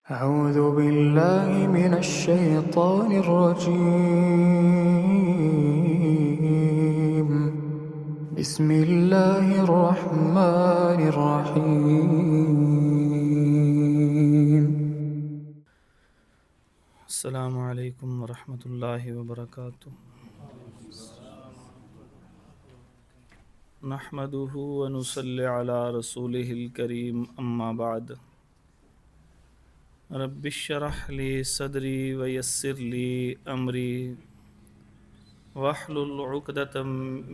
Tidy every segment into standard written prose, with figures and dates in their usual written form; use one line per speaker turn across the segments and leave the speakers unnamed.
أعوذ بالله من الشيطان الرجيم بسم الله الرحمن الرحيم
السلام علیکم ورحمۃ اللہ وبرکاتہ۔ نحمده ونصلی علی رسولہ الکریم، اما بعد۔ رب اشرح لی صدری ویسر لی امری واحلل عقدۃ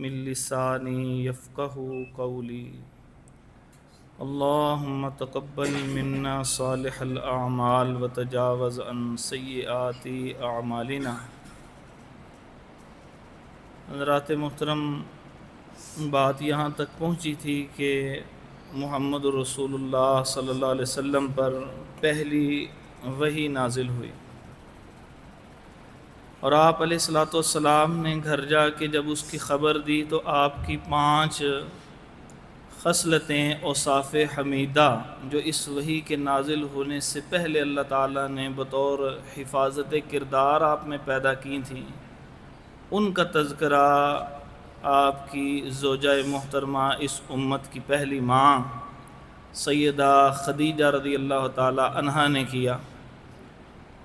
من لسانی یفقهوا قولی۔ اللہم تقبل منا صالح الاعمال وتجاوز عن سیئات اعمالنا۔ حضرات محترم، بات یہاں تک پہنچی تھی کہ محمد رسول اللہ صلی اللہ علیہ وسلم پر پہلی وحی نازل ہوئی، اور آپ علیہ الصلوۃ والسلام نے گھر جا کے جب اس کی خبر دی تو آپ کی 5 خصلتیں اوصاف حمیدہ جو اس وحی کے نازل ہونے سے پہلے اللہ تعالیٰ نے بطور حفاظت کردار آپ میں پیدا کی تھیں، ان کا تذکرہ آپ کی زوجہ محترمہ، اس امت کی پہلی ماں سیدہ خدیجہ رضی اللہ تعالی عنہا نے کیا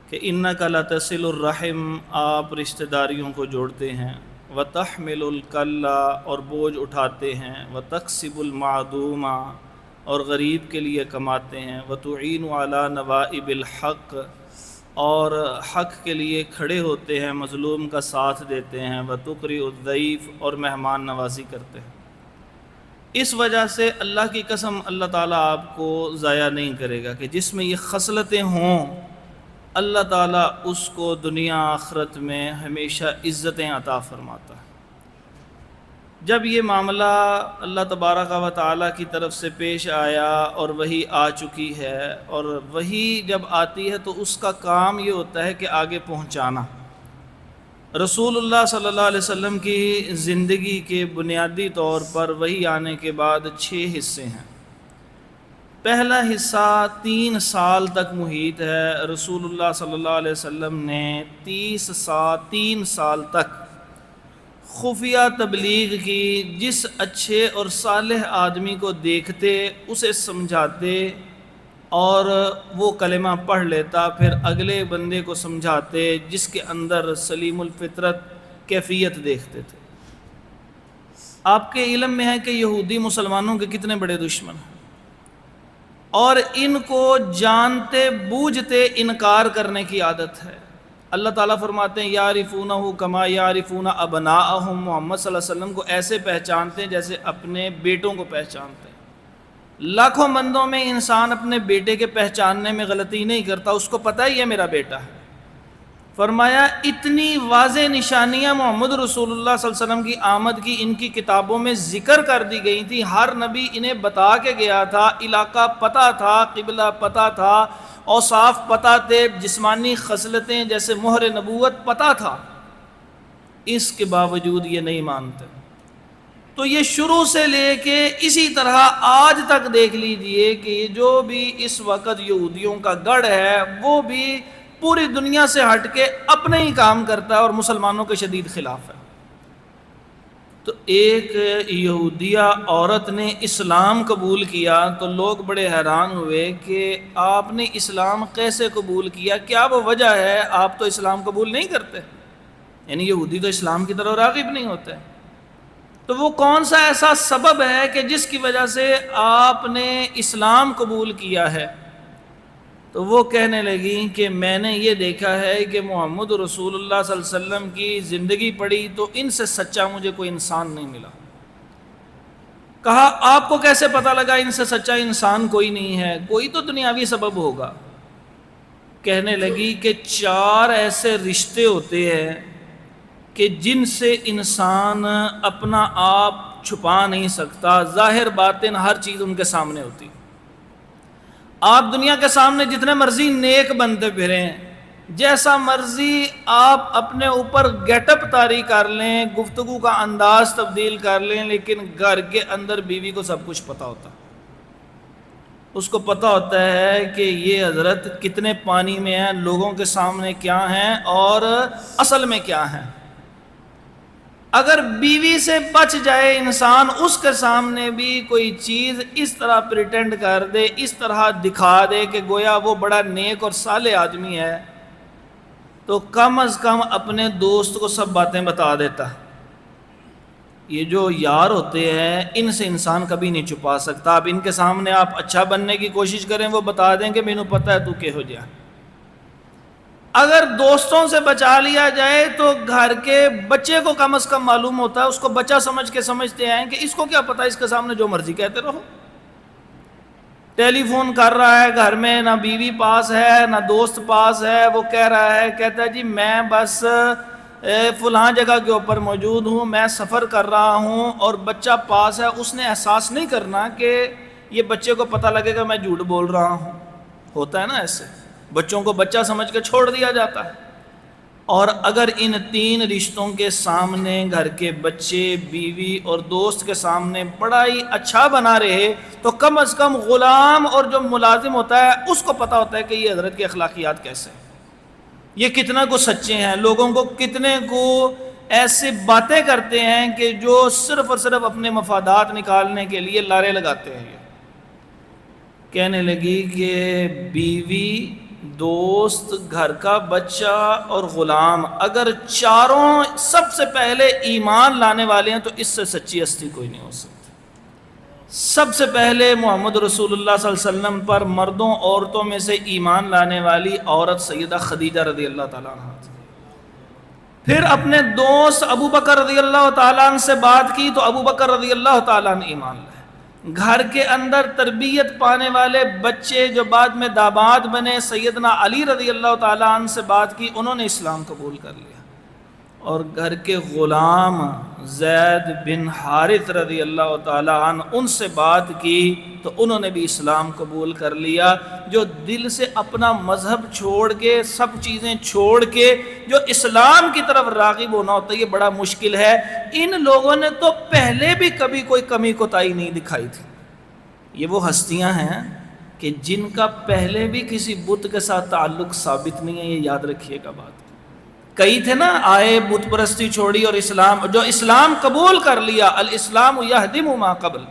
کہ اِنَّکَ لَتَصِلُ الرحم، آپ رشتہ داریوں کو جوڑتے ہیں، وَتَحْمِلُ الْكَلَّ، اور بوجھ اٹھاتے ہیں، وَتَكْسِبُ الْمَعْدُومَ، اور غریب کے لیے کماتے ہیں، وَتُعِينُ عَلَى نَوَائِبِ الْحَقِّ، اور حق کے لیے کھڑے ہوتے ہیں، مظلوم کا ساتھ دیتے ہیں، وَتُقْرِئُ الضَّيْفَ، اور مہمان نوازی کرتے ہیں۔ اس وجہ سے اللہ کی قسم اللہ تعالیٰ آپ کو ضائع نہیں کرے گا کہ جس میں یہ خصلتیں ہوں، اللہ تعالیٰ اس کو دنیا آخرت میں ہمیشہ عزتیں عطا فرماتا ہے۔ جب یہ معاملہ اللہ تبارک و تعالیٰ کی طرف سے پیش آیا اور وحی آ چکی ہے، اور وحی جب آتی ہے تو اس کا کام یہ ہوتا ہے کہ آگے پہنچانا۔ رسول اللہ صلی اللہ علیہ وسلم کی زندگی کے بنیادی طور پر وحی آنے کے بعد 6 حصے ہیں۔ پہلا حصہ 3 سال تک محیط ہے۔ رسول اللہ صلی اللہ علیہ وسلم نے 3 سال تک خفیہ تبلیغ کی، جس اچھے اور صالح آدمی کو دیکھتے اسے سمجھاتے، اور وہ کلمہ پڑھ لیتا، پھر اگلے بندے کو سمجھاتے جس کے اندر سلیم الفطرت کیفیت دیکھتے تھے۔ آپ کے علم میں ہے کہ یہودی مسلمانوں کے کتنے بڑے دشمن ہیں، اور ان کو جانتے بوجھتے انکار کرنے کی عادت ہے۔ اللہ تعالیٰ فرماتے ہیں یعرفونہ کما یعرفون ابناءہم، محمد صلی اللہ علیہ وسلم کو ایسے پہچانتے ہیں جیسے اپنے بیٹوں کو پہچانتے ہیں۔ لاکھوں بندوں میں انسان اپنے بیٹے کے پہچاننے میں غلطی نہیں کرتا، اس کو پتہ ہی ہے میرا بیٹا ہے۔ فرمایا اتنی واضح نشانیاں محمد رسول اللہ صلی اللہ علیہ وسلم کی آمد کی ان کی کتابوں میں ذکر کر دی گئی تھی، ہر نبی انہیں بتا کے گیا تھا، علاقہ پتہ تھا، قبلہ پتہ تھا، اوصاف پتہ تھے، جسمانی خصلتیں جیسے مہر نبوت پتہ تھا، اس کے باوجود یہ نہیں مانتے۔ تو یہ شروع سے لے کے اسی طرح آج تک دیکھ لیجئے کہ جو بھی اس وقت یہودیوں کا گڑھ ہے وہ بھی پوری دنیا سے ہٹ کے اپنے ہی کام کرتا ہے اور مسلمانوں کے شدید خلاف ہے۔ تو ایک یہودیہ عورت نے اسلام قبول کیا تو لوگ بڑے حیران ہوئے کہ آپ نے اسلام کیسے قبول کیا، کیا وہ وجہ ہے؟ آپ تو اسلام قبول نہیں کرتے، یعنی یہودی تو اسلام کی طرف راغب نہیں ہوتے، تو وہ کون سا ایسا سبب ہے کہ جس کی وجہ سے آپ نے اسلام قبول کیا ہے؟ تو وہ کہنے لگی کہ میں نے یہ دیکھا ہے کہ محمد رسول اللہ صلی اللہ علیہ وسلم کی زندگی پڑھی تو ان سے سچا مجھے کوئی انسان نہیں ملا۔ کہا آپ کو کیسے پتہ لگا ان سے سچا انسان کوئی نہیں ہے؟ کوئی تو دنیاوی سبب ہوگا۔ کہنے لگی کہ 4 ایسے رشتے ہوتے ہیں کہ جن سے انسان اپنا آپ چھپا نہیں سکتا، ظاہر باطن ہر چیز ان کے سامنے ہوتی۔ آپ دنیا کے سامنے جتنے مرضی نیک بنتے پھریں، جیسا مرضی آپ اپنے اوپر گیٹ اپ طاری کر لیں، گفتگو کا انداز تبدیل کر لیں، لیکن گھر کے اندر بیوی کو سب کچھ پتہ ہوتا۔ اس کو پتہ ہوتا ہے کہ یہ حضرت کتنے پانی میں ہیں، لوگوں کے سامنے کیا ہیں اور اصل میں کیا ہیں۔ اگر بیوی سے بچ جائے انسان، اس کے سامنے بھی کوئی چیز اس طرح پریٹینڈ کر دے، اس طرح دکھا دے کہ گویا وہ بڑا نیک اور صالح آدمی ہے، تو کم از کم اپنے دوست کو سب باتیں بتا دیتا۔ یہ جو یار ہوتے ہیں ان سے انسان کبھی نہیں چھپا سکتا۔ اب ان کے سامنے آپ اچھا بننے کی کوشش کریں، وہ بتا دیں کہ مینوں پتہ ہے تو کہو جا۔ اگر دوستوں سے بچا لیا جائے تو گھر کے بچے کو کم از کم معلوم ہوتا ہے، اس کو بچہ سمجھ کے سمجھتے ہیں کہ اس کو کیا پتہ، اس کے سامنے جو مرضی کہتے رہو۔ ٹیلی فون کر رہا ہے گھر میں، نہ بیوی پاس ہے نہ دوست پاس ہے، وہ کہہ رہا ہے، کہتا ہے جی میں بس فلاں جگہ کے اوپر موجود ہوں، میں سفر کر رہا ہوں، اور بچہ پاس ہے۔ اس نے احساس نہیں کرنا کہ یہ بچے کو پتہ لگے گا میں جھوٹ بول رہا ہوں۔ ہوتا ہے نا ایسے، بچوں کو بچہ سمجھ کے چھوڑ دیا جاتا ہے۔ اور اگر ان تین رشتوں کے سامنے گھر کے بچے، بیوی اور دوست کے سامنے بڑا ہی اچھا بنا رہے، تو کم از کم غلام اور جو ملازم ہوتا ہے اس کو پتہ ہوتا ہے کہ یہ حضرت کے اخلاقیات کیسے ہیں، یہ کتنا کو سچے ہیں، لوگوں کو کتنے کو ایسے باتیں کرتے ہیں کہ جو صرف اور صرف اپنے مفادات نکالنے کے لیے لارے لگاتے ہیں۔ کہنے لگی کہ بیوی، دوست، گھر کا بچہ اور غلام، اگر چاروں سب سے پہلے ایمان لانے والے ہیں تو اس سے سچی ہستی کوئی نہیں ہو سکتی۔ سب سے پہلے محمد رسول اللہ صلی اللہ علیہ وسلم پر مردوں عورتوں میں سے ایمان لانے والی عورت سیدہ خدیجہ رضی اللہ تعالیٰ عنہ تھی۔ پھر اپنے دوست ابو بکر رضی اللہ تعالیٰ عنہ سے بات کی تو ابو بکر رضی اللہ تعالیٰ عنہ ایمان لائے۔ گھر کے اندر تربیت پانے والے بچے جو بعد میں داماد بنے، سیدنا علی رضی اللہ تعالیٰ عنہ سے بات کی، انہوں نے اسلام قبول کر لیا۔ اور گھر کے غلام زید بن حارث رضی اللہ تعالیٰ عنہ، ان سے بات کی تو انہوں نے بھی اسلام قبول کر لیا۔ جو دل سے اپنا مذہب چھوڑ کے، سب چیزیں چھوڑ کے جو اسلام کی طرف راغب ہونا ہوتا ہے، یہ بڑا مشکل ہے۔ ان لوگوں نے تو پہلے بھی کبھی کوئی کمی کوتاہی نہیں دکھائی تھی۔ یہ وہ ہستیاں ہیں کہ جن کا پہلے بھی کسی بت کے ساتھ تعلق ثابت نہیں ہے، یہ یاد رکھیے گا بات۔ کئی تھے نا، آئے بت پرستی چھوڑی اور جو اسلام قبول کر لیا، الاسلام یہدم ما قبل،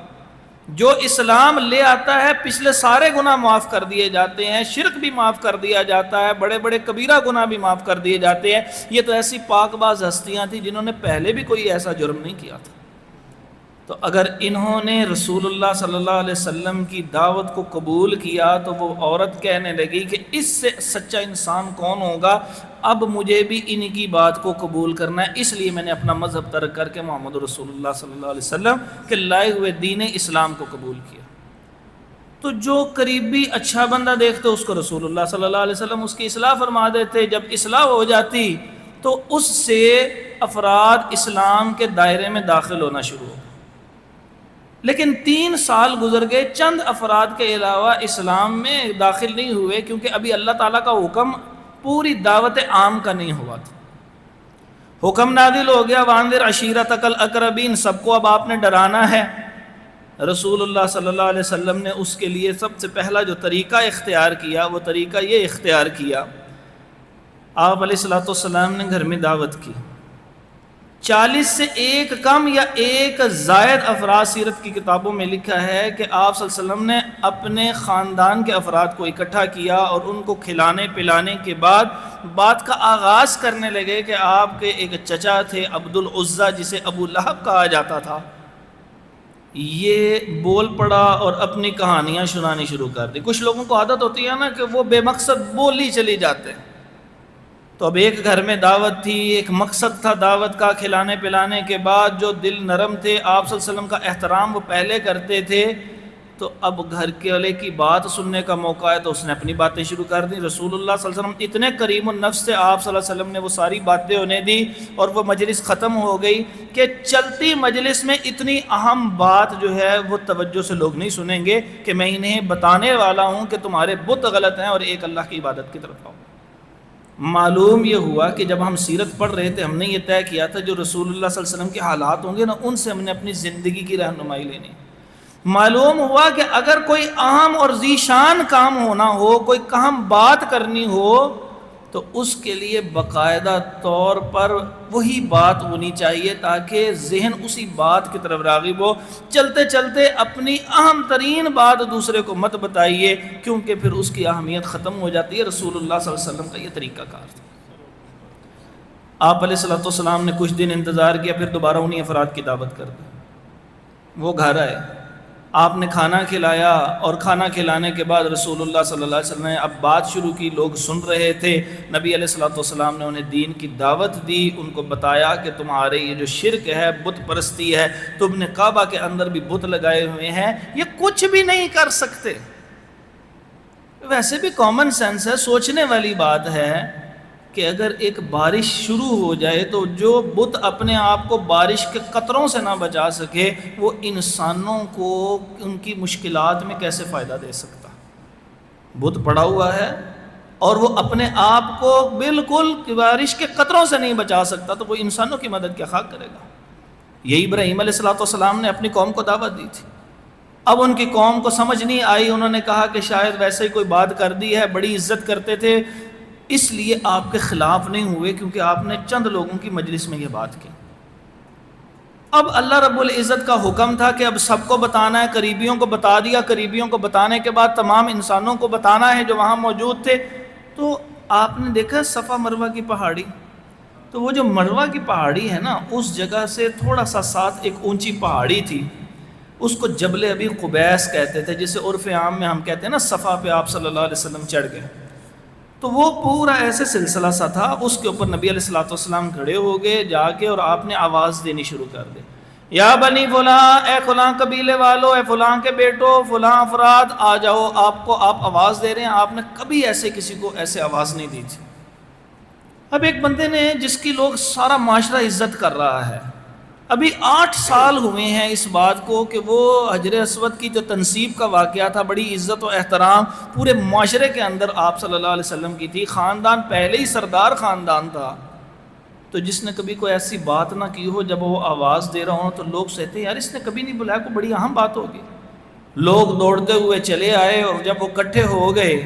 جو اسلام لے آتا ہے پچھلے سارے گناہ معاف کر دیے جاتے ہیں، شرک بھی معاف کر دیا جاتا ہے، بڑے بڑے کبیرہ گناہ بھی معاف کر دیے جاتے ہیں۔ یہ تو ایسی پاک باز ہستیاں تھیں جنہوں نے پہلے بھی کوئی ایسا جرم نہیں کیا تھا۔ تو اگر انہوں نے رسول اللہ صلی اللہ علیہ وسلم کی دعوت کو قبول کیا تو وہ عورت کہنے لگی کہ اس سے سچا انسان کون ہوگا، اب مجھے بھی ان کی بات کو قبول کرنا ہے، اس لیے میں نے اپنا مذہب ترک کر کے محمد رسول اللہ صلی اللہ علیہ وسلم کے لائے ہوئے دین اسلام کو قبول کیا۔ تو جو قریبی اچھا بندہ دیکھتے اس کو رسول اللہ صلی اللہ علیہ وسلم اس کی اصلاح فرما دیتے۔ جب اصلاح ہو جاتی تو اس سے افراد اسلام کے دائرے میں داخل ہونا شروع ہو۔ لیکن 3 سال گزر گئے، چند افراد کے علاوہ اسلام میں داخل نہیں ہوئے، کیونکہ ابھی اللہ تعالیٰ کا حکم پوری دعوت عام کا نہیں ہوا تھا۔ حکم نازل ہو گیا، وانذر عشیرتک الاقربین، سب کو اب آپ نے ڈرانا ہے۔ رسول اللہ صلی اللہ علیہ وسلم نے اس کے لیے سب سے پہلا جو طریقہ اختیار کیا، وہ طریقہ یہ اختیار کیا، آپ علیہ السلام نے گھر میں دعوت کی۔ 40 سے ایک کم یا ایک زائد افراد، سیرت کی کتابوں میں لکھا ہے کہ آپ صلی اللہ علیہ وسلم نے اپنے خاندان کے افراد کو اکٹھا کیا اور ان کو کھلانے پلانے کے بعد بات کا آغاز کرنے لگے کہ آپ کے ایک چچا تھے عبد العزیٰ، جسے ابو لہب کہا جاتا تھا، یہ بول پڑا اور اپنی کہانیاں سنانی شروع کر دی۔ کچھ لوگوں کو عادت ہوتی ہے نا کہ وہ بے مقصد بول ہی چلی جاتے ہیں۔ تو اب ایک گھر میں دعوت تھی، ایک مقصد تھا دعوت کا، کھلانے پلانے کے بعد جو دل نرم تھے، آپ صلی اللہ علیہ وسلم کا احترام وہ پہلے کرتے تھے، تو اب گھر کے والے کی بات سننے کا موقع ہے تو اس نے اپنی باتیں شروع کر دی۔ رسول اللہ صلی اللہ علیہ وسلم اتنے کریم النفس سے، آپ صلی اللہ علیہ وسلم نے وہ ساری باتیں انہیں دی اور وہ مجلس ختم ہو گئی کہ چلتی مجلس میں اتنی اہم بات جو ہے وہ توجہ سے لوگ نہیں سنیں گے کہ میں انہیں بتانے والا ہوں کہ تمہارے بت غلط ہیں اور ایک اللہ کی عبادت کی طرف آؤ۔ معلوم یہ ہوا کہ جب ہم سیرت پڑھ رہے تھے، ہم نے یہ طے کیا تھا جو رسول اللہ صلی اللہ علیہ وسلم کے حالات ہوں گے نا، ان سے ہم نے اپنی زندگی کی رہنمائی لینی۔ معلوم ہوا کہ اگر کوئی اہم اور ذی شان کام ہونا ہو، کوئی اہم بات کرنی ہو، تو اس کے لیے باقاعدہ طور پر وہی بات ہونی چاہیے تاکہ ذہن اسی بات کی طرف راغب ہو۔ چلتے چلتے اپنی اہم ترین بات دوسرے کو مت بتائیے، کیونکہ پھر اس کی اہمیت ختم ہو جاتی ہے۔ رسول اللہ صلی اللہ علیہ وسلم کا یہ طریقہ کار تھا۔ آپ علیہ الصلوۃ والسلام نے کچھ دن انتظار کیا، پھر دوبارہ انہی افراد کی دعوت کر دی۔ وہ گھر آئے، آپ نے کھانا کھلایا، اور کھانا کھلانے کے بعد رسول اللہ صلی اللہ علیہ وسلم نے اب بات شروع کی۔ لوگ سن رہے تھے، نبی علیہ الصلوۃ والسلام نے انہیں دین کی دعوت دی، ان کو بتایا کہ تمہارے یہ جو شرک ہے، بت پرستی ہے، تم نے کعبہ کے اندر بھی بت لگائے ہوئے ہیں، یہ کچھ بھی نہیں کر سکتے۔ ویسے بھی کامن سینس ہے، سوچنے والی بات ہے کہ اگر ایک بارش شروع ہو جائے تو جو بت اپنے آپ کو بارش کے قطروں سے نہ بچا سکے، وہ انسانوں کو ان کی مشکلات میں کیسے فائدہ دے سکتا؟ بت پڑا ہوا ہے اور وہ اپنے آپ کو بالکل بارش کے قطروں سے نہیں بچا سکتا، تو وہ انسانوں کی مدد کیا خاک کرے گا؟ یہی ابراہیم علیہ الصلوۃ والسلام نے اپنی قوم کو دعوت دی تھی۔ اب ان کی قوم کو سمجھ نہیں آئی، انہوں نے کہا کہ شاید ویسے ہی کوئی بات کر دی ہے، بڑی عزت کرتے تھے، اس لیے آپ کے خلاف نہیں ہوئے کیونکہ آپ نے چند لوگوں کی مجلس میں یہ بات کی۔ اب اللہ رب العزت کا حکم تھا کہ اب سب کو بتانا ہے، قریبیوں کو بتا دیا، قریبیوں کو بتانے کے بعد تمام انسانوں کو بتانا ہے جو وہاں موجود تھے۔ تو آپ نے دیکھا صفا مروہ کی پہاڑی، تو وہ جو مروہ کی پہاڑی ہے نا، اس جگہ سے تھوڑا سا ساتھ ایک اونچی پہاڑی تھی، اس کو جبل ابی قبیس کہتے تھے، جسے عرف عام میں ہم کہتے ہیں نا صفا پہ آپ صلی اللہ علیہ وسلم چڑھ گئے۔ تو وہ پورا ایسے سلسلہ سا تھا، اس کے اوپر نبی علیہ الصلوۃ والسلام کھڑے ہو گئے جا کے، اور آپ نے آواز دینی شروع کر دی، یا بنی فلاں، اے فلاں قبیلے والو، اے فلاں کے بیٹو، فلاں افراد آ جاؤ۔ آپ آواز دے رہے ہیں، آپ نے کبھی ایسے کسی کو ایسے آواز نہیں دی تھی۔ اب ایک بندے نے جس کی لوگ سارا معاشرہ عزت کر رہا ہے، ابھی 8 سال ہوئے ہیں اس بات کو کہ وہ حجر اسود کی جو تنصیب کا واقعہ تھا، بڑی عزت و احترام پورے معاشرے کے اندر آپ صلی اللہ علیہ وسلم کی تھی، خاندان پہلے ہی سردار خاندان تھا، تو جس نے کبھی کوئی ایسی بات نہ کی ہو، جب وہ آواز دے رہا ہو تو لوگ کہتے ہیں یار اس نے کبھی نہیں بلایا، کوئی بڑی اہم بات ہوگی۔ لوگ دوڑتے ہوئے چلے آئے، اور جب وہ اکٹھے ہو گئے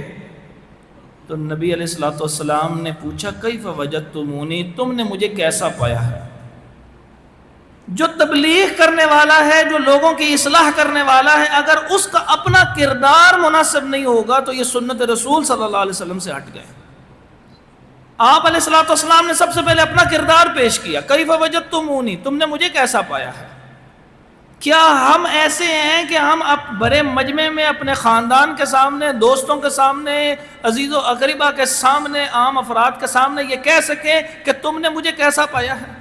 تو نبی علیہ الصلوۃ والسلام نے پوچھا کیف وجدتمونی، تم نے مجھے کیسا پایا ہے؟ جو تبلیغ کرنے والا ہے، جو لوگوں کی اصلاح کرنے والا ہے، اگر اس کا اپنا کردار مناسب نہیں ہوگا تو یہ سنت رسول صلی اللہ علیہ وسلم سے ہٹ گئے۔ آپ علیہ الصلوۃ والسلام نے سب سے پہلے اپنا کردار پیش کیا، کیف وجدتمونی، تم نے مجھے کیسا پایا ہے؟ کیا ہم ایسے ہیں کہ ہم بڑے مجمع میں اپنے خاندان کے سامنے، دوستوں کے سامنے، عزیز و اقربا کے سامنے، عام افراد کے سامنے یہ کہہ سکیں کہ تم نے مجھے کیسا پایا ہے؟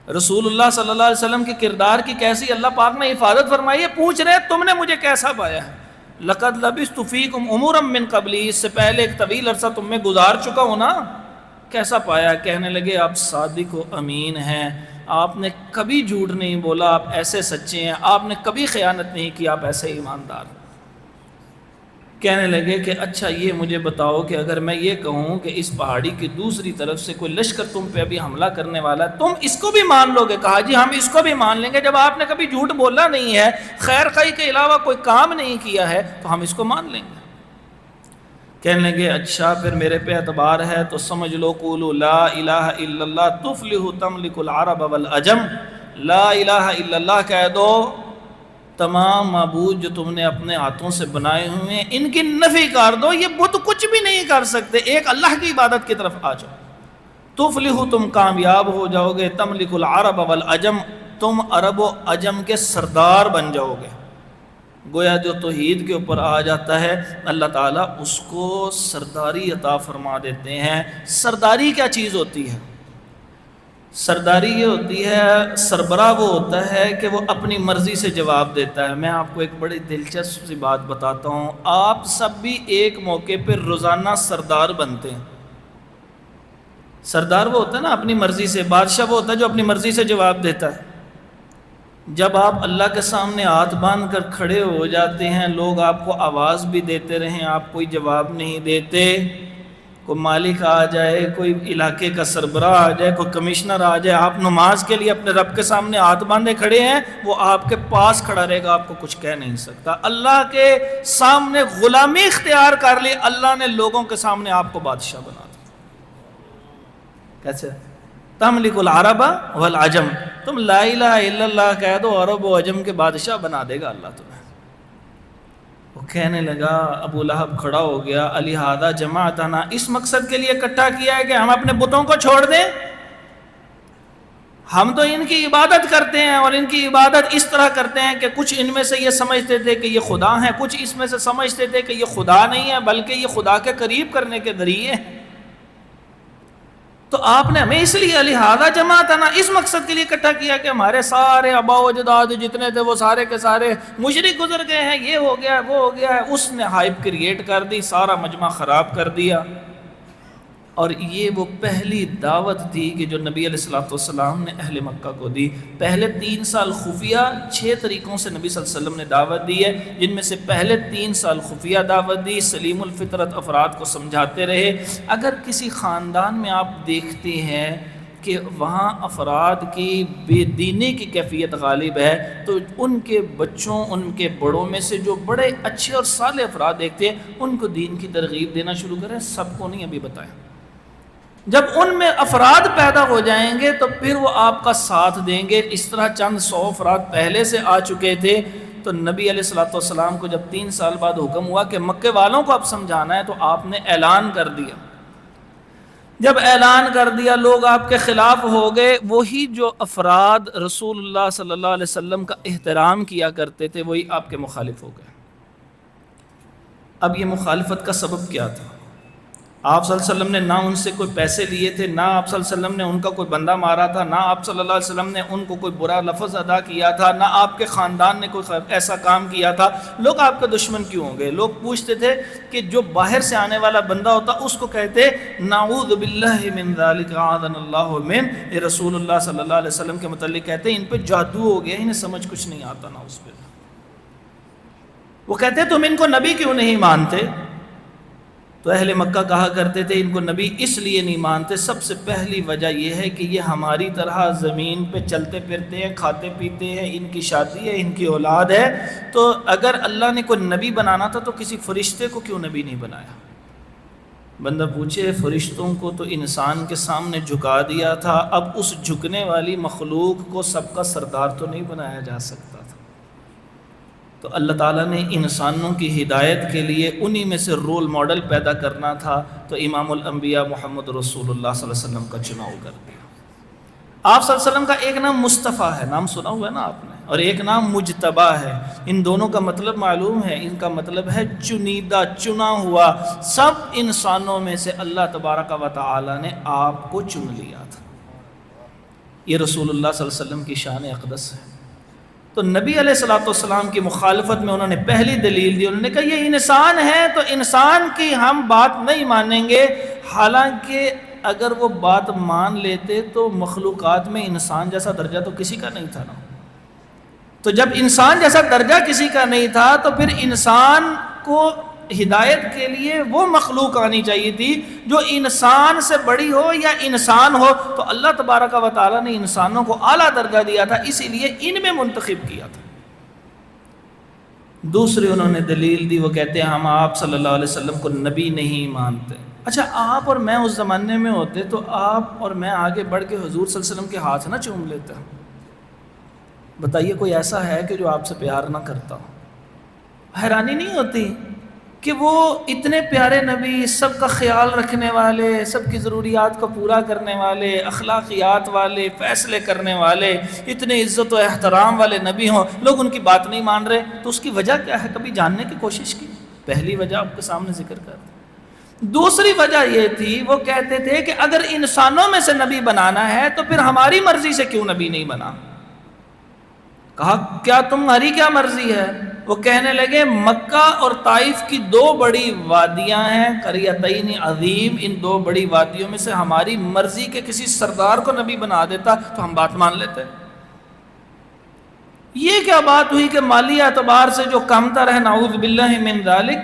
رسول اللہ صلی اللہ علیہ وسلم کے کردار کی کیسی اللہ پاک نے حفاظت فرمائی ہے، پوچھ رہے تم نے مجھے کیسا پایا ہے؟ لَقَدْ لَبِثْتُ فِيكُمْ عُمُرًا مِّن قَبْلِي، اس سے پہلے ایک طویل عرصہ تم میں گزار چکا ہوں نا، کیسا پایا؟ کہنے لگے آپ صادق و امین ہیں، آپ نے کبھی جھوٹ نہیں بولا، آپ ایسے سچے ہیں، آپ نے کبھی خیانت نہیں کی، آپ ایسے ایماندار ہیں۔ کہنے لگے کہ اچھا یہ مجھے بتاؤ کہ اگر میں یہ کہوں کہ اس پہاڑی کی دوسری طرف سے کوئی لشکر تم پہ ابھی حملہ کرنے والا ہے، تم اس کو بھی مان لو گے؟ کہا جی ہم اس کو بھی مان لیں گے، جب آپ نے کبھی جھوٹ بولا نہیں ہے، خیر خواہی کے علاوہ کوئی کام نہیں کیا ہے، تو ہم اس کو مان لیں گے۔ کہنے لگے اچھا پھر میرے پہ اعتبار ہے تو سمجھ لو، قولوا لا الہ الا اللہ تفلحوا تملک العرب والعجم، لا الہ الا اللہ کہہ دو، تمام معبود جو تم نے اپنے ہاتھوں سے بنائے ہوئے ہیں ان کی نفی کر دو، یہ بت کچھ بھی نہیں کر سکتے، ایک اللہ کی عبادت کی طرف آ جاؤ، تفلحوا تم کامیاب ہو جاؤ گے، تملک العرب والعجم تم عرب و عجم کے سردار بن جاؤ گے۔ گویا جو توحید کے اوپر آ جاتا ہے اللہ تعالیٰ اس کو سرداری عطا فرما دیتے ہیں۔ سرداری کیا چیز ہوتی ہے؟ سرداری یہ ہوتی ہے، سربراہ وہ ہوتا ہے کہ وہ اپنی مرضی سے جواب دیتا ہے۔ میں آپ کو ایک بڑی دلچسپ سی بات بتاتا ہوں، آپ سب بھی ایک موقع پہ روزانہ سردار بنتے ہیں۔ سردار وہ ہوتا ہے نا اپنی مرضی سے، بادشاہ وہ ہوتا ہے جو اپنی مرضی سے جواب دیتا ہے۔ جب آپ اللہ کے سامنے ہاتھ باندھ کر کھڑے ہو جاتے ہیں، لوگ آپ کو آواز بھی دیتے رہیں، آپ کوئی جواب نہیں دیتے، کوئی مالک آ جائے، کوئی علاقے کا سربراہ آ جائے، کوئی کمشنر آ جائے، آپ نماز کے لیے اپنے رب کے سامنے ہاتھ باندھے کھڑے ہیں، وہ آپ کے پاس کھڑا رہے گا، آپ کو کچھ کہہ نہیں سکتا۔ اللہ کے سامنے غلامی اختیار کر لی، اللہ نے لوگوں کے سامنے آپ کو بادشاہ بنا دیا۔ کیسے؟ تملک العرب والعجم، تم لا الہ الا اللہ کہہ دو، عرب و عجم کے بادشاہ بنا دے گا اللہ تمہیں۔ وہ کہنے لگا، ابو لہب کھڑا ہو گیا، الہذا جمعتنا، اس مقصد کے لیے اکٹھا کیا ہے کہ ہم اپنے بتوں کو چھوڑ دیں؟ ہم تو ان کی عبادت کرتے ہیں، اور ان کی عبادت اس طرح کرتے ہیں کہ کچھ ان میں سے یہ سمجھتے تھے کہ یہ خدا ہیں، کچھ اس میں سے سمجھتے تھے کہ یہ خدا نہیں ہے بلکہ یہ خدا کے قریب کرنے کے ذریعے ہیں۔ تو آپ نے ہمیں اس لیے لہذا جماعتنا، اس مقصد کے لیے اکٹھا کیا کہ ہمارے سارے آبا و اجداد جتنے تھے وہ سارے کے سارے مشرک گزر گئے ہیں، یہ ہو گیا وہ ہو گیا ہے۔ اس نے ہائپ کریٹ کر دی، سارا مجمع خراب کر دیا۔ اور یہ وہ پہلی دعوت تھی کہ جو نبی علیہ السلام نے اہل مکہ کو دی۔ پہلے 3 سال خفیہ 6 طریقوں سے نبی صلی اللہ علیہ وسلم نے دعوت دی ہے، جن میں سے پہلے 3 سال خفیہ دعوت دی، سلیم الفطرت افراد کو سمجھاتے رہے۔ اگر کسی خاندان میں آپ دیکھتے ہیں کہ وہاں افراد کی بے دینی کی کیفیت غالب ہے، تو ان کے بچوں، ان کے بڑوں میں سے جو بڑے اچھے اور صالح افراد دیکھتے ہیں، ان کو دین کی ترغیب دینا شروع کریں۔ سب کو نہیں ابھی بتائیں۔ جب ان میں افراد پیدا ہو جائیں گے تو پھر وہ آپ کا ساتھ دیں گے۔ اس طرح چند 100 افراد پہلے سے آ چکے تھے، تو نبی علیہ السلام کو جب 3 سال بعد حکم ہوا کہ مکے والوں کو اب سمجھانا ہے، تو آپ نے اعلان کر دیا۔ جب اعلان کر دیا، لوگ آپ کے خلاف ہو گئے۔ وہی جو افراد رسول اللہ صلی اللہ علیہ وسلم کا احترام کیا کرتے تھے، وہی آپ کے مخالف ہو گئے۔ اب یہ مخالفت کا سبب کیا تھا؟ آپ صلی اللہ علیہ وسلم نے نہ ان سے کوئی پیسے لیے تھے، نہ آپ صلی اللہ علیہ وسلم نے ان کا کوئی بندہ مارا تھا، نہ آپ صلی اللہ علیہ وسلم نے ان کو کوئی برا لفظ ادا کیا تھا، نہ آپ کے خاندان نے کوئی ایسا کام کیا تھا۔ لوگ آپ کے دشمن کیوں ہوں گے؟ لوگ پوچھتے تھے کہ جو باہر سے آنے والا بندہ ہوتا اس کو کہتے نعوذ باللہ من ذالک اعاذنا اللہ من، یہ رسول اللہ صلی اللہ علیہ وسلم کے متعلق کہتے ہیں ان پہ جادو ہو گیا، انہیں سمجھ کچھ نہیں آتا نا اس پہ۔ وہ کہتے تم ان کو نبی کیوں نہیں مانتے؟ تو اہل مکہ کہا کرتے تھے ان کو نبی اس لیے نہیں مانتے، سب سے پہلی وجہ یہ ہے کہ یہ ہماری طرح زمین پہ چلتے پھرتے ہیں، کھاتے پیتے ہیں، ان کی شادی ہے، ان کی اولاد ہے۔ تو اگر اللہ نے کوئی نبی بنانا تھا تو کسی فرشتے کو کیوں نبی نہیں بنایا؟ بندہ پوچھے، فرشتوں کو تو انسان کے سامنے جھکا دیا تھا، اب اس جھکنے والی مخلوق کو سب کا سردار تو نہیں بنایا جا سکتا تھا۔ تو اللہ تعالیٰ نے انسانوں کی ہدایت کے لیے انہی میں سے رول ماڈل پیدا کرنا تھا، تو امام الانبیاء محمد رسول اللہ صلی اللہ علیہ وسلم کا چناؤ کر دیا۔ آپ صلی اللہ علیہ وسلم کا ایک نام مصطفیٰ ہے، نام سنا ہوا ہے نا آپ نے، اور ایک نام مجتبیٰ ہے۔ ان دونوں کا مطلب معلوم ہے، ان کا مطلب ہے چنیدہ، چنا ہوا۔ سب انسانوں میں سے اللہ تبارک و تعالیٰ نے آپ کو چن لیا تھا۔ یہ رسول اللہ صلی اللہ علیہ وسلم کی شان اقدس ہے۔ تو نبی علیہ السلام کی مخالفت میں انہوں نے پہلی دلیل دی، انہوں نے کہا یہ انسان ہے تو انسان کی ہم بات نہیں مانیں گے، حالانکہ اگر وہ بات مان لیتے تو مخلوقات میں انسان جیسا درجہ تو کسی کا نہیں تھا نا۔ تو جب انسان جیسا درجہ کسی کا نہیں تھا تو پھر انسان کو ہدایت کے لیے وہ مخلوق آنی چاہیے تھی جو انسان سے بڑی ہو یا انسان ہو۔ تو اللہ تبارک و تعالیٰ نے انسانوں کو اعلیٰ درجہ دیا تھا، اسی لیے ان میں منتخب کیا تھا۔ دوسری انہوں نے دلیل دی، وہ کہتے ہیں ہم آپ صلی اللہ علیہ وسلم کو نبی نہیں مانتے۔ اچھا، آپ اور میں اس زمانے میں ہوتے تو آپ اور میں آگے بڑھ کے حضور صلی اللہ علیہ وسلم کے ہاتھ نہ چوم لیتے؟ بتائیے کوئی ایسا ہے کہ جو آپ سے پیار نہ کرتا ہو؟ حیرانی نہیں ہوتی کہ وہ اتنے پیارے نبی، سب کا خیال رکھنے والے، سب کی ضروریات کو پورا کرنے والے، اخلاقیات والے، فیصلے کرنے والے، اتنے عزت و احترام والے نبی ہوں، لوگ ان کی بات نہیں مان رہے؟ تو اس کی وجہ کیا ہے؟ کبھی جاننے کی کوشش کی؟ پہلی وجہ آپ کے سامنے ذکر کر دی۔ دوسری وجہ یہ تھی، وہ کہتے تھے کہ اگر انسانوں میں سے نبی بنانا ہے تو پھر ہماری مرضی سے کیوں نبی نہیں بنا؟ کہا کیا تمہاری کیا مرضی ہے؟ وہ کہنے لگے مکہ اور طائف کی 2 بڑی وادیاں ہیں، قریتین عظیم، ان 2 بڑی وادیوں میں سے ہماری مرضی کے کسی سردار کو نبی بنا دیتا تو ہم بات مان لیتے۔ یہ کیا بات ہوئی کہ مالی اعتبار سے جو کم تر ہے، نعوذ باللہ من ذالک،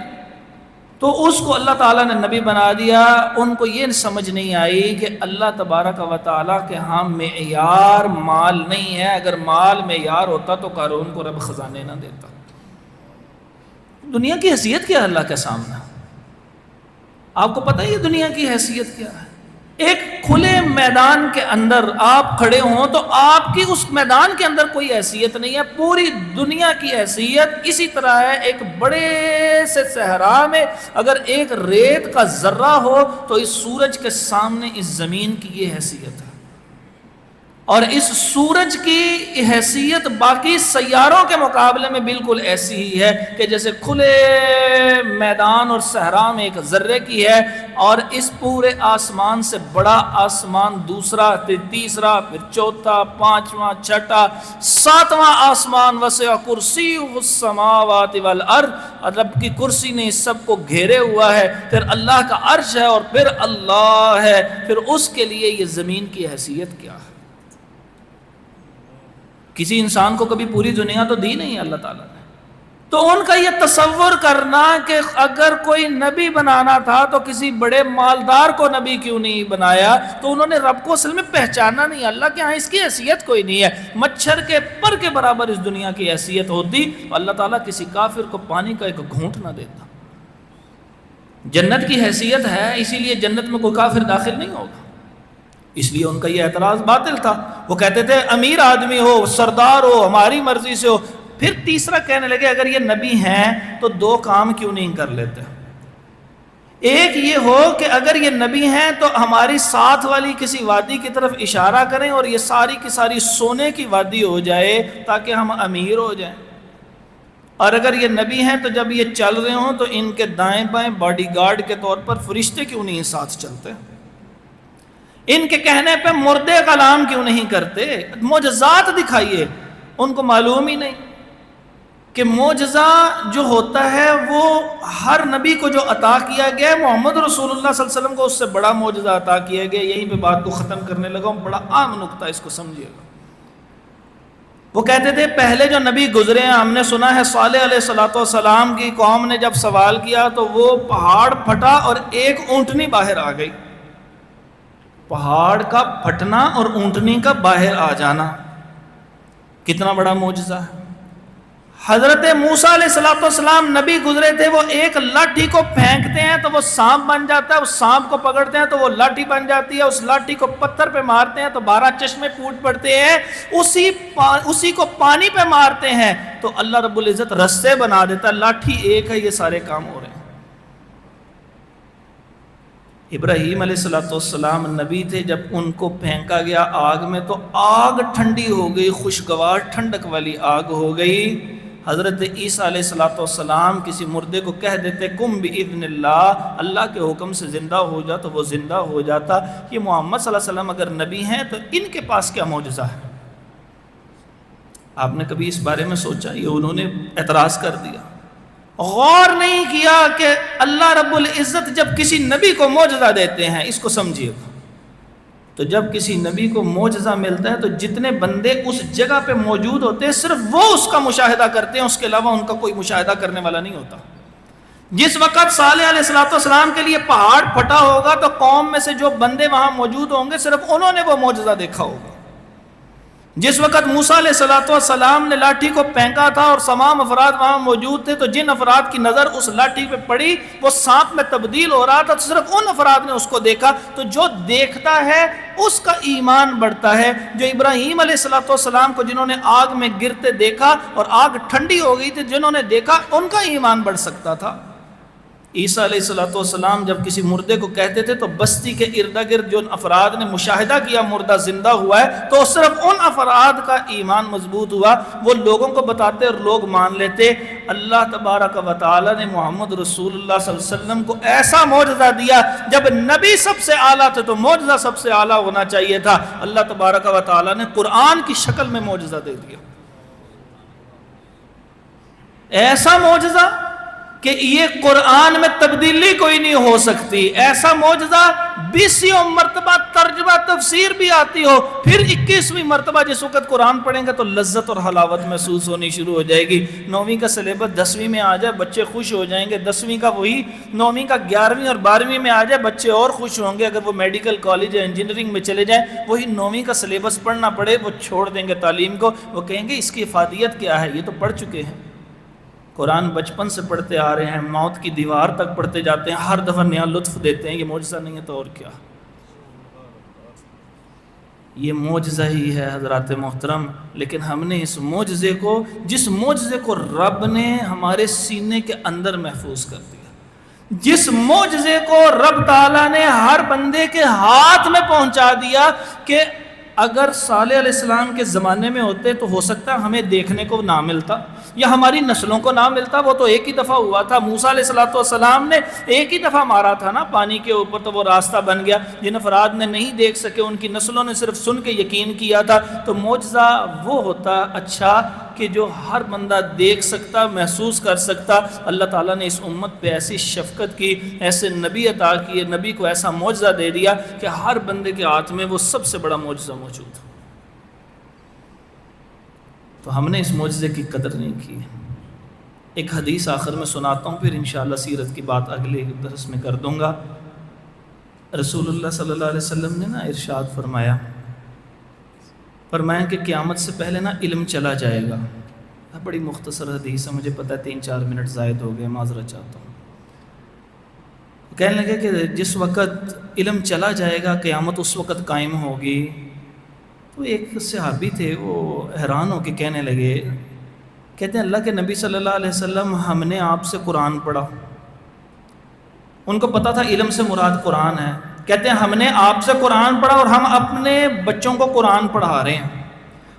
تو اس کو اللہ تعالیٰ نے نبی بنا دیا. ان کو یہ سمجھ نہیں آئی کہ اللہ تبارک و تعالیٰ کے ہاں معیار مال نہیں ہے. اگر مال معیار ہوتا تو قارون کو رب خزانے نہ دیتا. دنیا کی حیثیت کیا ہے اللہ کے سامنے؟ آپ کو پتہ ہے یہ دنیا کی حیثیت کیا ہے؟ ایک کھلے میدان کے اندر آپ کھڑے ہوں تو آپ کی اس میدان کے اندر کوئی حیثیت نہیں ہے. پوری دنیا کی حیثیت اسی طرح ہے. ایک بڑے سے صحرا میں اگر ایک ریت کا ذرہ ہو تو اس سورج کے سامنے اس زمین کی یہ حیثیت ہے. اور اس سورج کی حیثیت باقی سیاروں کے مقابلے میں بالکل ایسی ہی ہے کہ جیسے کھلے میدان اور صحرا میں ایک ذرے کی ہے. اور اس پورے آسمان سے بڑا آسمان دوسرا، پھر تیسرا، پھر چوتھا، پانچواں، چھٹا، ساتواں آسمان. وسع کرسیہ السماوات والارض، رب کی کرسی نے اس سب کو گھیرے ہوا ہے. پھر اللہ کا عرش ہے اور پھر اللہ ہے. پھر اس کے لیے یہ زمین کی حیثیت کیا ہے؟ کسی انسان کو کبھی پوری دنیا تو دی نہیں اللہ تعالیٰ نے. تو ان کا یہ تصور کرنا کہ اگر کوئی نبی بنانا تھا تو کسی بڑے مالدار کو نبی کیوں نہیں بنایا، تو انہوں نے رب کو اصل میں پہچانا نہیں. اللہ کے ہاں اس کی حیثیت کوئی نہیں ہے. مچھر کے پر کے برابر اس دنیا کی حیثیت ہوتی تو اللہ تعالیٰ کسی کافر کو پانی کا ایک گھونٹ نہ دیتا. جنت کی حیثیت ہے، اسی لیے جنت میں کوئی کافر داخل نہیں ہوگا. اس لیے ان کا یہ اعتراض باطل تھا. وہ کہتے تھے امیر آدمی ہو، سردار ہو، ہماری مرضی سے ہو. پھر تیسرا کہنے لگے اگر یہ نبی ہیں تو دو کام کیوں نہیں کر لیتے؟ ایک یہ ہو کہ اگر یہ نبی ہیں تو ہماری ساتھ والی کسی وادی کی طرف اشارہ کریں اور یہ ساری کی ساری سونے کی وادی ہو جائے تاکہ ہم امیر ہو جائیں. اور اگر یہ نبی ہیں تو جب یہ چل رہے ہوں تو ان کے دائیں بائیں باڈی گارڈ کے طور پر فرشتے کیوں نہیں ساتھ چلتے؟ ان کے کہنے پہ مردے کلام کیوں نہیں کرتے؟ معجزات دکھائیے. ان کو معلوم ہی نہیں کہ معجزہ جو ہوتا ہے وہ ہر نبی کو جو عطا کیا گیا ہے، محمد رسول اللہ صلی اللہ علیہ وسلم کو اس سے بڑا معجزہ عطا کیا گیا. یہیں پہ بات کو ختم کرنے لگا ہوں، بڑا عام نقطہ، اس کو سمجھیے گا. وہ کہتے تھے پہلے جو نبی گزرے ہیں، ہم نے سنا ہے صالح علیہ السلام کی قوم نے جب سوال کیا تو وہ پہاڑ پھٹا اور ایک اونٹنی باہر آ گئی. پہاڑ کا پھٹنا اور اونٹنی کا باہر آ جانا کتنا بڑا معجزہ ہے. حضرت موسیٰ علیہ السلام نبی گزرے تھے، وہ ایک لاٹھی کو پھینکتے ہیں تو وہ سانپ بن جاتا ہے، اس سانپ کو پکڑتے ہیں تو وہ لاٹھی بن جاتی ہے، اس لاٹھی کو پتھر پہ مارتے ہیں تو 12 چشمے پھوٹ پڑتے ہیں، اسی کو پانی پہ مارتے ہیں تو اللہ رب العزت رستے بنا دیتا ہے. لاٹھی ایک ہے، یہ سارے کام ہو رہے ہیں. ابراہیم علیہ السلام نبی تھے، جب ان کو پھینکا گیا آگ میں تو آگ ٹھنڈی ہو گئی، خوشگوار ٹھنڈک والی آگ ہو گئی. حضرت عیسیٰ علیہ السلام کسی مردے کو کہہ دیتے کم بإذن اللہ، اللہ کے حکم سے زندہ ہو جا تو وہ زندہ ہو جاتا. یہ محمد صلی اللہ علیہ وسلم اگر نبی ہیں تو ان کے پاس کیا معجزہ ہے؟ آپ نے کبھی اس بارے میں سوچا؟ یہ انہوں نے اعتراض کر دیا. غور نہیں کیا کہ اللہ رب العزت جب کسی نبی کو معجزہ دیتے ہیں، اس کو سمجھیے گا، تو جب کسی نبی کو معجزہ ملتا ہے تو جتنے بندے اس جگہ پہ موجود ہوتے ہیں صرف وہ اس کا مشاہدہ کرتے ہیں، اس کے علاوہ ان کا کوئی مشاہدہ کرنے والا نہیں ہوتا. جس وقت صالح علیہ السلام کے لیے پہاڑ پھٹا ہوگا تو قوم میں سے جو بندے وہاں موجود ہوں گے صرف انہوں نے وہ معجزہ دیکھا ہوگا. جس وقت موسیٰ علیہ السلام نے لاٹھی کو پھینکا تھا اور تمام افراد وہاں موجود تھے تو جن افراد کی نظر اس لاٹھی پہ پڑی وہ سانپ میں تبدیل ہو رہا تھا، تو صرف ان افراد نے اس کو دیکھا. تو جو دیکھتا ہے اس کا ایمان بڑھتا ہے. جو ابراہیم علیہ السلام کو جنہوں نے آگ میں گرتے دیکھا اور آگ ٹھنڈی ہو گئی تھی، جنہوں نے دیکھا ان کا ایمان بڑھ سکتا تھا. عیسیٰ علیہ السلام جب کسی مردے کو کہتے تھے تو بستی کے ارد گرد جو افراد نے مشاہدہ کیا مردہ زندہ ہوا ہے تو صرف ان افراد کا ایمان مضبوط ہوا. وہ لوگوں کو بتاتے اور لوگ مان لیتے. اللہ تبارک و تعالی نے محمد رسول اللہ صلی اللہ علیہ وسلم کو ایسا معجزہ دیا. جب نبی سب سے اعلیٰ تھے تو معجزہ سب سے اعلیٰ ہونا چاہیے تھا. اللہ تبارک و تعالی نے قرآن کی شکل میں معجزہ دے دیا. ایسا معجزہ کہ یہ قرآن میں تبدیلی کوئی نہیں ہو سکتی. ایسا معجزہ 20 مرتبہ ترجمہ تفسیر بھی آتی ہو، پھر 21ویں مرتبہ جس وقت قرآن پڑھیں گے تو لذت اور حلاوت محسوس ہونی شروع ہو جائے گی. 9ویں کا سلیبس 10ویں میں آ جائے بچے خوش ہو جائیں گے، 10ویں کا وہی 9ویں کا 11ویں اور 12ویں میں آ جائے بچے اور خوش ہوں گے. اگر وہ میڈیکل کالج یا انجینئرنگ میں چلے جائیں وہی 9ویں کا سلیبس پڑھنا پڑے وہ چھوڑ دیں گے تعلیم کو. وہ کہیں گے اس کی افادیت کیا ہے، یہ تو پڑھ چکے ہیں. قرآن بچپن سے پڑھتے آ رہے ہیں، موت کی دیوار تک پڑھتے جاتے ہیں، ہر دفعہ نیا لطف دیتے ہیں. یہ معجزہ نہیں ہے تو اور کیا؟ یہ معجزہ ہی ہے حضرات محترم. لیکن ہم نے اس معجزے کو، جس معجزے کو رب نے ہمارے سینے کے اندر محفوظ کر دیا، جس معجزے کو رب تعالیٰ نے ہر بندے کے ہاتھ میں پہنچا دیا کہ اگر صالح علیہ السلام کے زمانے میں ہوتے تو ہو سکتا ہمیں دیکھنے کو نہ ملتا یا ہماری نسلوں کو نہ ملتا. وہ تو ایک ہی دفعہ ہوا تھا. موسیٰ علیہ السلام نے ایک ہی دفعہ مارا تھا نا پانی کے اوپر، تو وہ راستہ بن گیا. جن افراد نے نہیں دیکھ سکے ان کی نسلوں نے صرف سن کے یقین کیا تھا. تو معجزہ وہ ہوتا اچھا کہ جو ہر بندہ دیکھ سکتا، محسوس کر سکتا. اللہ تعالیٰ نے اس امت پہ ایسی شفقت کی، ایسے نبی عطا کیے، نبی کو ایسا معجزہ دے دیا کہ ہر بندے کے ہاتھ میں وہ سب سے بڑا معجزہ موجود. تو ہم نے اس معجزے کی قدر نہیں کی. ایک حدیث آخر میں سناتا ہوں، پھر انشاءاللہ سیرت کی بات اگلے درس میں کر دوں گا. رسول اللہ صلی اللہ علیہ وسلم نے ارشاد فرمایا کہ قیامت سے پہلے علم چلا جائے گا. بڑی مختصر حدیث ہے، مجھے پتہ ہے 3-4 منٹ زائد ہو گئے، معذرت چاہتا ہوں. کہنے لگے کہ جس وقت علم چلا جائے گا قیامت اس وقت قائم ہوگی. تو ایک صحابی تھے، وہ حیران ہو کے کہنے لگے، کہتے ہیں اللہ کے نبی صلی اللہ علیہ وسلم ہم نے آپ سے قرآن پڑھا. ان کو پتہ تھا علم سے مراد قرآن ہے. کہتے ہیں ہم نے آپ سے قرآن پڑھا اور ہم اپنے بچوں کو قرآن پڑھا رہے ہیں،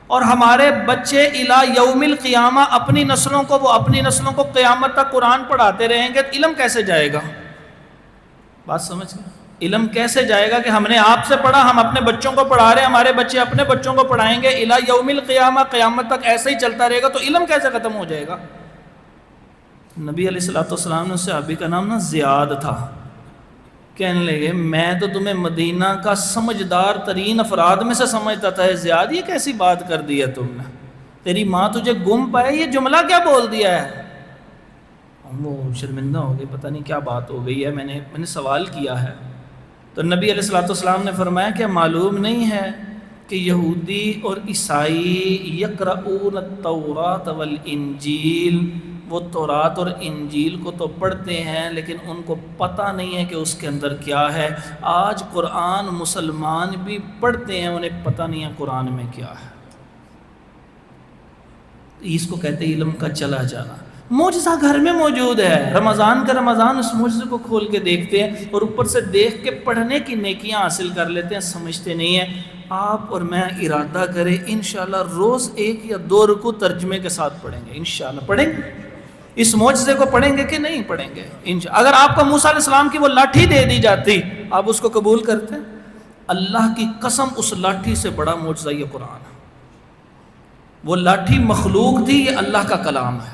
اور ہمارے بچے الی یوم القیامہ اپنی نسلوں کو قیامت تک قرآن پڑھاتے رہیں گے. علم کیسے جائے گا؟ بات سمجھ گئے؟ علم کیسے جائے گا کہ ہم نے آپ سے پڑھا، ہم اپنے بچوں کو پڑھا رہے ہیں، ہمارے بچے اپنے بچوں کو پڑھائیں گے الی یوم القیامہ، قیامت تک ایسے ہی چلتا رہے گا. تو علم کیسے ختم ہو جائے گا؟ نبی علیہ السلام نے صحابی کا نام زیاد تھا. کہنے لگے میں تو تمہیں مدینہ کا سمجھدار ترین افراد میں سے سمجھتا تھا، زیاد یہ کیسی بات کر دی ہے تم نے؟ تیری ماں تجھے گم پائے، یہ جملہ کیا بول دیا ہے؟ وہ شرمندہ ہو گئے، پتہ نہیں کیا بات ہو گئی ہے، میں نے سوال کیا ہے. تو نبی علیہ السلام نے فرمایا کہ معلوم نہیں ہے کہ یہودی اور عیسائی یقرؤون التوراۃ والانجیل، وہ تورات اور انجیل کو تو پڑھتے ہیں لیکن ان کو پتہ نہیں ہے کہ اس کے اندر کیا ہے. آج قرآن مسلمان بھی پڑھتے ہیں، انہیں پتہ نہیں ہے قرآن میں کیا ہے. اس کو کہتے ہیں علم کا چلا جانا. معجزہ گھر میں موجود ہے. رمضان کا رمضان اس معجزے کو کھول کے دیکھتے ہیں اور اوپر سے دیکھ کے پڑھنے کی نیکیاں حاصل کر لیتے ہیں، سمجھتے نہیں ہیں. آپ اور میں ارادہ کریں انشاءاللہ روز 1 یا 2 رکوع ترجمے کے ساتھ پڑھیں گے. انشاءاللہ پڑھیں گے، اس معجزے کو پڑھیں گے کہ نہیں پڑھیں گے؟ اگر آپ کو موسیٰ علیہ السلام کی وہ لاٹھی دے دی جاتی، آپ اس کو قبول کرتے؟ اللہ کی قسم اس لاٹھی سے بڑا معجزہ یہ قرآن ہے. وہ لاٹھی مخلوق تھی، یہ اللہ کا کلام ہے.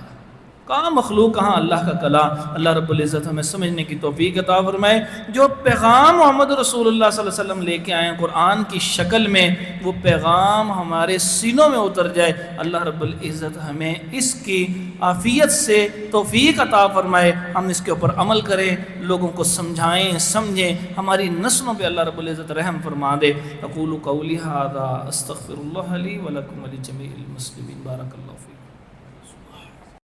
کہاں مخلوق، کہاں اللہ کا کلام. اللہ رب العزت ہمیں سمجھنے کی توفیق عطا فرمائے. جو پیغام محمد رسول اللہ صلی اللہ علیہ وسلم لے کے آئے ہیں قرآن کی شکل میں، وہ پیغام ہمارے سینوں میں اتر جائے. اللہ رب العزت ہمیں اس کی عافیت سے توفیق عطا فرمائے، ہم اس کے اوپر عمل کریں، لوگوں کو سمجھائیں، سمجھیں، ہماری نسلوں پہ اللہ رب العزت رحم فرما دے. اقول قولی ھذا استغفر اللہ لی ولکم ولجمیع المسلمین. بارک اللہ فیکم.